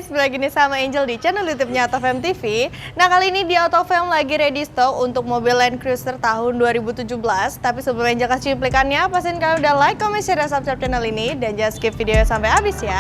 Sebelah gini sama Angel di channel YouTube-nya AutoFam TV. Nah, kali ini di AutoFam lagi ready stock untuk mobil Land Cruiser tahun 2017. Tapi sebelum Angel kasih cuplikannya, pastiin kalian udah like, comment, share, dan subscribe channel ini. Dan jangan skip videonya sampai habis ya.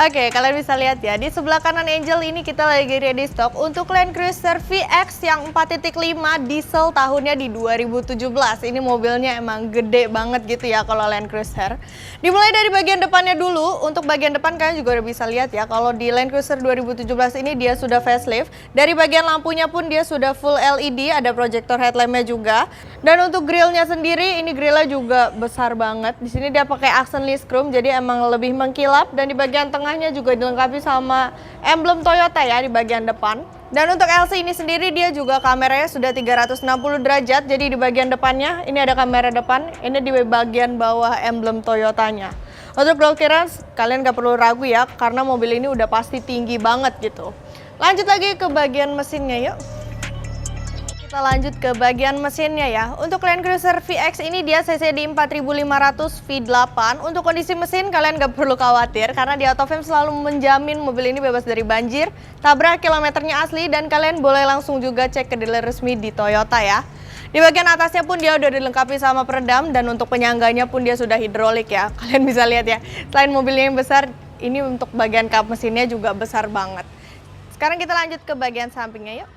Oke, kalian bisa lihat ya, di sebelah kanan Angel ini kita lagi ready stock untuk Land Cruiser VX yang 4.5 diesel tahunnya di 2017. Ini mobilnya emang gede banget gitu ya kalau Land Cruiser. Dimulai dari bagian depannya dulu. Untuk bagian depan kalian juga udah bisa lihat ya, kalau di Land Cruiser 2017 ini dia sudah facelift. Dari bagian lampunya pun dia sudah full LED, ada proyektor headlampnya juga. Dan untuk grillnya sendiri, ini grillnya juga besar banget. Di sini dia pakai accent chrome, jadi emang lebih mengkilap. Dan di bagian tengahnya juga dilengkapi sama emblem Toyota ya di bagian depan. Dan untuk LC ini sendiri dia juga kameranya sudah 360 derajat. Jadi di bagian depannya ini ada kamera depan, ini di bagian bawah emblem Toyotanya. Untuk ground clearance kalian gak perlu ragu ya, karena mobil ini udah pasti tinggi banget gitu. Lanjut lagi ke bagian mesinnya yuk. Kita lanjut ke bagian mesinnya ya. Untuk Land Cruiser VX ini dia cc di 4500 V8. Untuk kondisi mesin kalian gak perlu khawatir, karena di AutoFam selalu menjamin mobil ini bebas dari banjir, tabrak, kilometernya asli, dan kalian boleh langsung juga cek ke dealer resmi di Toyota ya. Di bagian atasnya pun dia udah dilengkapi sama peredam, dan untuk penyangganya pun dia sudah hidrolik ya. Kalian bisa lihat ya, selain mobilnya yang besar, ini untuk bagian kap mesinnya juga besar banget. Sekarang kita lanjut ke bagian sampingnya yuk.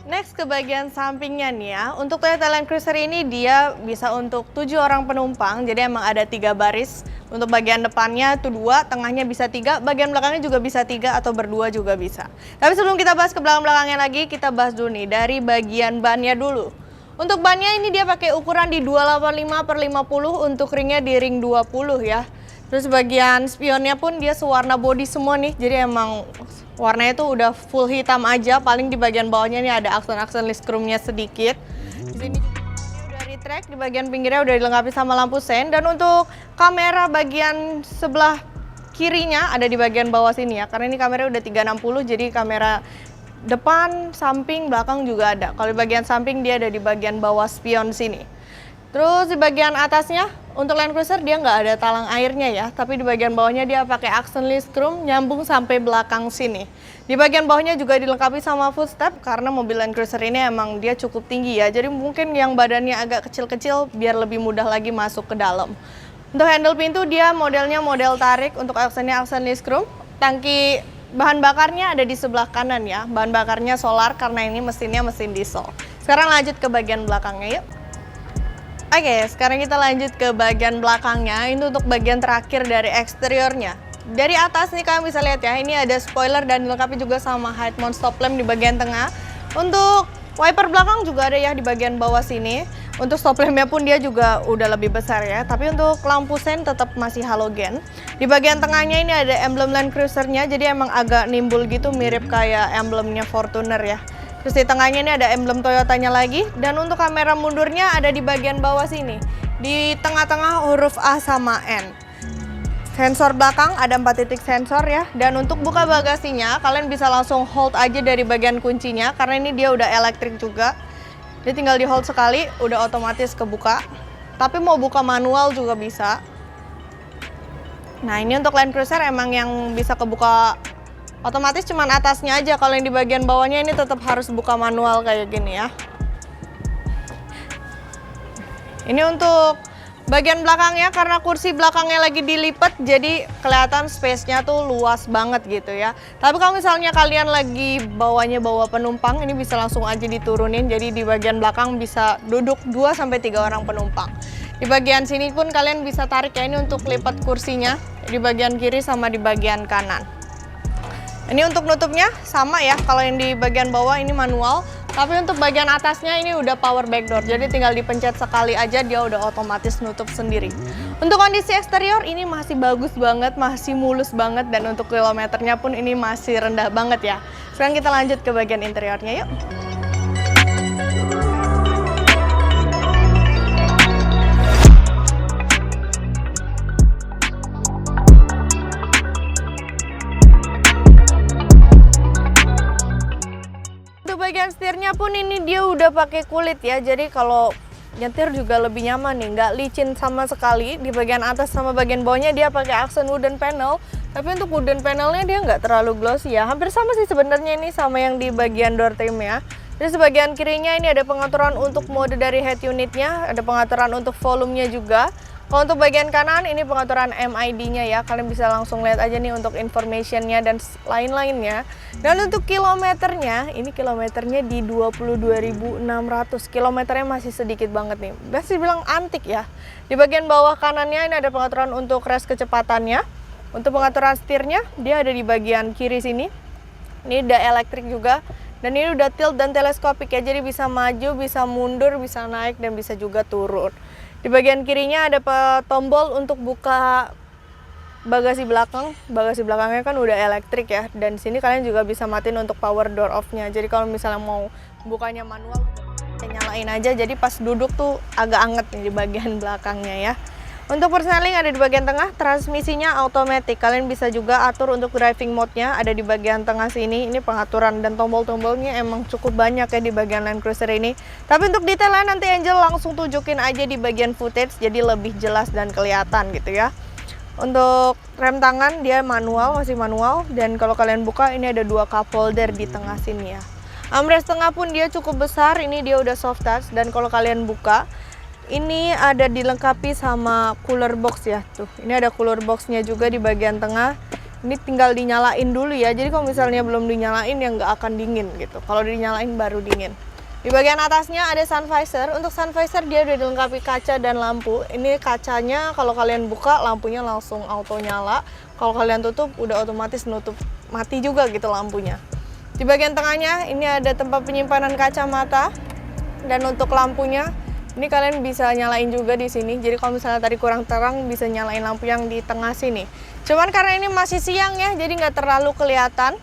Next ke bagian sampingnya nih ya. Untuk Toyota Land Cruiser ini dia bisa untuk 7 orang penumpang. Jadi emang ada 3 baris. Untuk bagian depannya itu 2, tengahnya bisa 3, bagian belakangnya juga bisa 3 atau berdua juga bisa. Tapi sebelum kita bahas ke belakang-belakangnya lagi, kita bahas dulu nih dari bagian bannya dulu. Untuk bannya ini dia pakai ukuran di 285/50, untuk ringnya di ring 20 ya. Terus bagian spionnya pun dia sewarna body semua nih. Jadi emang warnanya itu udah full hitam aja, paling di bagian bawahnya nih ada aksen-aksen list chrome-nya sedikit. Di sini udah retract, di bagian pinggirnya udah dilengkapi sama lampu sen, dan untuk kamera bagian sebelah kirinya ada di bagian bawah sini ya. Karena ini kamera udah 360, jadi kamera depan, samping, belakang juga ada. Kalau di bagian samping dia ada di bagian bawah spion sini. Terus di bagian atasnya untuk Land Cruiser dia nggak ada talang airnya ya, tapi di bagian bawahnya dia pakai accent list chrome nyambung sampai belakang sini. Di bagian bawahnya juga dilengkapi sama footstep, karena mobil Land Cruiser ini emang dia cukup tinggi ya, jadi mungkin yang badannya agak kecil-kecil biar lebih mudah lagi masuk ke dalam. Untuk handle pintu dia modelnya model tarik, untuk aksennya accent list chrome. Tangki bahan bakarnya ada di sebelah kanan ya, bahan bakarnya solar karena ini mesinnya mesin diesel. Sekarang lanjut ke bagian belakangnya yuk. Oke, sekarang kita lanjut ke bagian belakangnya. Ini untuk bagian terakhir dari eksteriornya. Dari atas nih kalian bisa lihat ya, ini ada spoiler dan dilengkapi juga sama head mount stop lamp di bagian tengah. Untuk wiper belakang juga ada ya di bagian bawah sini. Untuk stop lampnya pun dia juga udah lebih besar ya, tapi untuk lampu sen tetap masih halogen. Di bagian tengahnya ini ada emblem Land Cruiser-nya, jadi emang agak nimbul gitu, mirip kayak emblemnya Fortuner ya. Terus di tengahnya ini ada emblem Toyotanya lagi, dan untuk kamera mundurnya ada di bagian bawah sini. Di tengah-tengah huruf A sama N. Sensor belakang ada 4 titik sensor ya, dan untuk buka bagasinya kalian bisa langsung hold aja dari bagian kuncinya, karena ini dia udah elektrik juga. Jadi tinggal di hold sekali, udah otomatis kebuka. Tapi mau buka manual juga bisa. Nah ini untuk Land Cruiser emang yang bisa kebuka otomatis cuman atasnya aja, kalau yang di bagian bawahnya ini tetap harus buka manual kayak gini ya. Ini untuk bagian belakangnya, karena kursi belakangnya lagi dilipat, jadi kelihatan space-nya tuh luas banget gitu ya. Tapi kalau misalnya kalian lagi bawa penumpang, ini bisa langsung aja diturunin, jadi di bagian belakang bisa duduk 2-3 orang penumpang. Di bagian sini pun kalian bisa tarik ya, ini untuk lipat kursinya, di bagian kiri sama di bagian kanan. Ini untuk nutupnya sama ya, kalau yang di bagian bawah ini manual, tapi untuk bagian atasnya ini udah power back door, jadi tinggal dipencet sekali aja dia udah otomatis nutup sendiri. Untuk kondisi eksterior ini masih bagus banget, masih mulus banget, dan untuk kilometernya pun ini masih rendah banget ya. Sekarang kita lanjut ke bagian interiornya yuk. dia udah pakai kulit ya, jadi kalau nyetir juga lebih nyaman nih, nggak licin sama sekali. Di bagian atas sama bagian bawahnya dia pakai aksen wooden panel, tapi untuk wooden panelnya dia nggak terlalu glossy ya, hampir sama sih sebenarnya ini sama yang di bagian door trim ya. Jadi sebagian kirinya ini ada pengaturan untuk mode dari head unitnya, ada pengaturan untuk volumenya juga. Kalau untuk bagian kanan ini pengaturan MID-nya ya, kalian bisa langsung lihat aja nih untuk information-nya dan lain-lainnya. Dan untuk kilometernya, ini kilometernya di 22.600, kilometernya masih sedikit banget nih. Masih bilang antik ya. Di bagian bawah kanannya ini ada pengaturan untuk race kecepatannya. Untuk pengaturan setirnya, dia ada di bagian kiri sini. Ini udah elektrik juga. Dan ini udah tilt dan teleskopik ya, jadi bisa maju, bisa mundur, bisa naik, dan bisa juga turun. Di bagian kirinya ada tombol untuk buka bagasi belakang. Bagasi belakangnya kan udah elektrik ya, dan di sini kalian juga bisa matiin untuk power door off-nya. Jadi kalau misalnya mau bukanya manual, nyalain aja, jadi pas duduk tuh agak anget nih di bagian belakangnya ya. Untuk persneling ada di bagian tengah, transmisinya automatic. Kalian bisa juga atur untuk driving mode-nya ada di bagian tengah sini. Ini pengaturan dan tombol-tombolnya emang cukup banyak ya di bagian Land Cruiser ini. Tapi untuk detailnya nanti Angel langsung tunjukin aja di bagian footage, jadi lebih jelas dan kelihatan gitu ya. Untuk rem tangan dia manual, masih manual. Dan kalau kalian buka ini ada 2 cup holder di tengah sini ya. Armrest tengah pun dia cukup besar, ini dia udah soft touch. Dan kalau kalian buka, ini ada dilengkapi sama cooler box ya, tuh. Ini ada cooler boxnya juga di bagian tengah. Ini tinggal dinyalain dulu ya. Jadi kalau misalnya belum dinyalain ya nggak akan dingin gitu. Kalau dinyalain baru dingin. Di bagian atasnya ada sun visor. Untuk sun visor dia udah dilengkapi kaca dan lampu. Ini kacanya kalau kalian buka lampunya langsung auto nyala. Kalau kalian tutup udah otomatis nutup mati juga gitu lampunya. Di bagian tengahnya ini ada tempat penyimpanan kacamata. Dan untuk lampunya ini kalian bisa nyalain juga di sini. Jadi kalau misalnya tadi kurang terang bisa nyalain lampu yang di tengah sini. Cuman karena ini masih siang ya, jadi nggak terlalu kelihatan.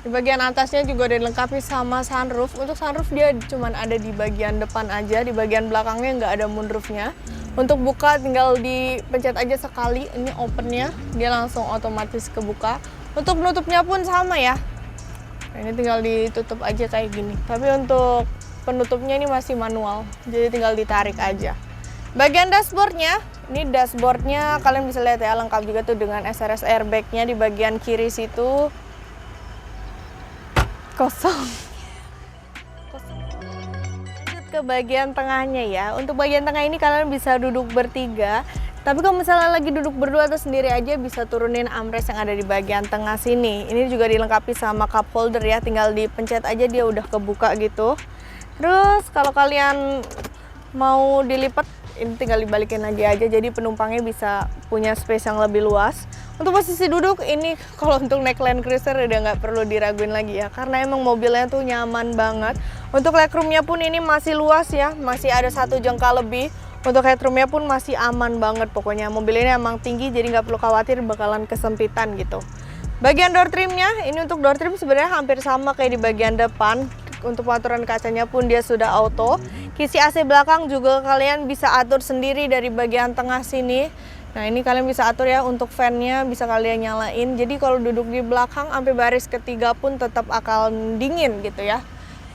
Di bagian atasnya juga udah dilengkapi sama sunroof. Untuk sunroof dia cuman ada di bagian depan aja, di bagian belakangnya nggak ada moonroofnya. Untuk buka tinggal dipencet aja sekali, ini opennya dia langsung otomatis kebuka. Untuk penutupnya pun sama ya. Nah, ini tinggal ditutup aja kayak gini. Tapi untuk penutupnya ini masih manual, jadi tinggal ditarik aja. Bagian dashboardnya, ini dashboardnya kalian bisa lihat ya, lengkap juga tuh dengan SRS airbagnya di bagian kiri situ. Kosong. Lanjut ke bagian tengahnya ya. Untuk bagian tengah ini kalian bisa duduk bertiga. Tapi kalau misalnya lagi duduk berdua atau sendiri aja bisa turunin armrest yang ada di bagian tengah sini. Ini juga dilengkapi sama cup holder ya, tinggal dipencet aja dia udah kebuka gitu. Terus kalau kalian mau dilipat, ini tinggal dibalikin lagi aja, jadi penumpangnya bisa punya space yang lebih luas. Untuk posisi duduk ini kalau untuk naik Land Cruiser udah nggak perlu diraguin lagi ya, karena emang mobilnya tuh nyaman banget. Untuk legroomnya pun ini masih luas ya, masih ada 1 jengkal lebih. Untuk headroomnya pun masih aman banget pokoknya. Mobil ini emang tinggi, jadi nggak perlu khawatir bakalan kesempitan gitu. Bagian door trimnya, ini untuk door trim sebenarnya hampir sama kayak di bagian depan. Untuk pengaturan kacanya pun dia sudah auto. Kisi AC belakang juga kalian bisa atur sendiri dari bagian tengah sini. Nah ini kalian bisa atur ya, untuk fan-nya bisa kalian nyalain. Jadi kalau duduk di belakang sampai baris ketiga pun tetap akan dingin gitu ya.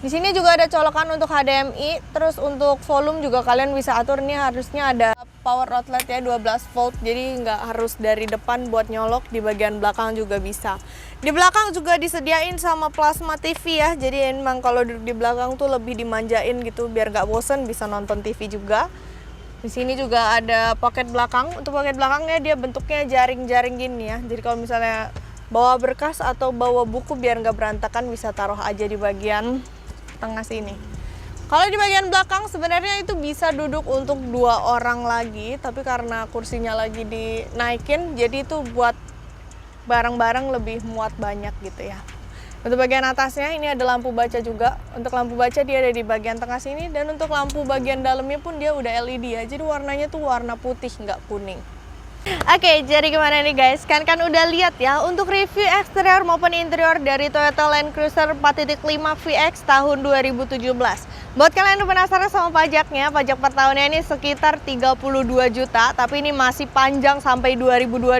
Di sini juga ada colokan untuk HDMI. Terus untuk volume juga kalian bisa atur, nih harusnya ada power outlet ya 12 volt. Jadi nggak harus dari depan buat nyolok, di bagian belakang juga bisa. Di belakang juga disediain sama plasma TV ya. Jadi emang kalau duduk di belakang tuh lebih dimanjain gitu biar nggak bosen, bisa nonton TV juga. Di sini juga ada pocket belakang. Untuk pocket belakangnya dia bentuknya jaring-jaring gini ya. Jadi kalau misalnya bawa berkas atau bawa buku biar nggak berantakan bisa taruh aja di bagian tengah sini. Kalau di bagian belakang sebenarnya itu bisa duduk untuk 2 orang lagi, tapi karena kursinya lagi dinaikin, jadi itu buat barang-barang lebih muat banyak gitu ya. Untuk bagian atasnya ini ada lampu baca juga. Untuk lampu baca dia ada di bagian tengah sini, dan untuk lampu bagian dalamnya pun dia udah LED ya. Jadi warnanya tuh warna putih, nggak kuning. Oke, jadi gimana nih guys? Kan udah lihat ya untuk review eksterior maupun interior dari Toyota Land Cruiser 4.5 VX tahun 2017. Buat kalian yang penasaran sama pajaknya, pajak per tahunnya ini sekitar 32 juta, tapi ini masih panjang sampai 2022.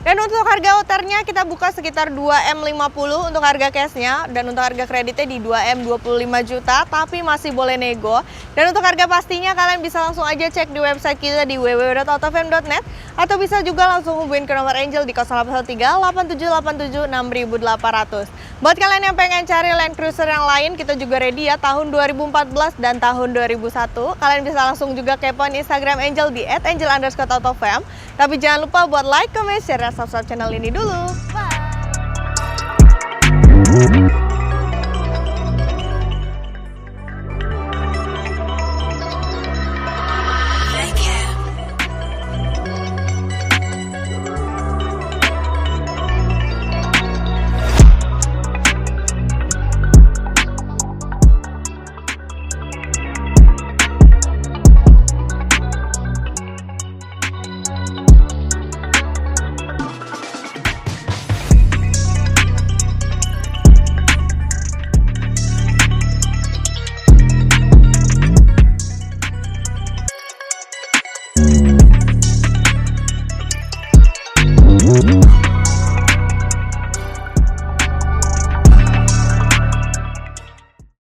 Dan untuk harga outernya kita buka sekitar 2M50 untuk harga cashnya, dan untuk harga kreditnya di 2M25 juta, tapi masih boleh nego. Dan untuk harga pastinya kalian bisa langsung aja cek di website kita di www.autofam.net, atau bisa juga langsung hubungin ke nomor Angel di 0813 8787 6800. Buat kalian yang pengen cari Land Cruiser yang lain, kita juga ready ya tahun 2014 dan tahun 2001. Kalian bisa langsung juga kepoin Instagram Angel di @angel_autofam. Tapi jangan lupa buat like, comment, share, dan subscribe channel ini dulu. Bye!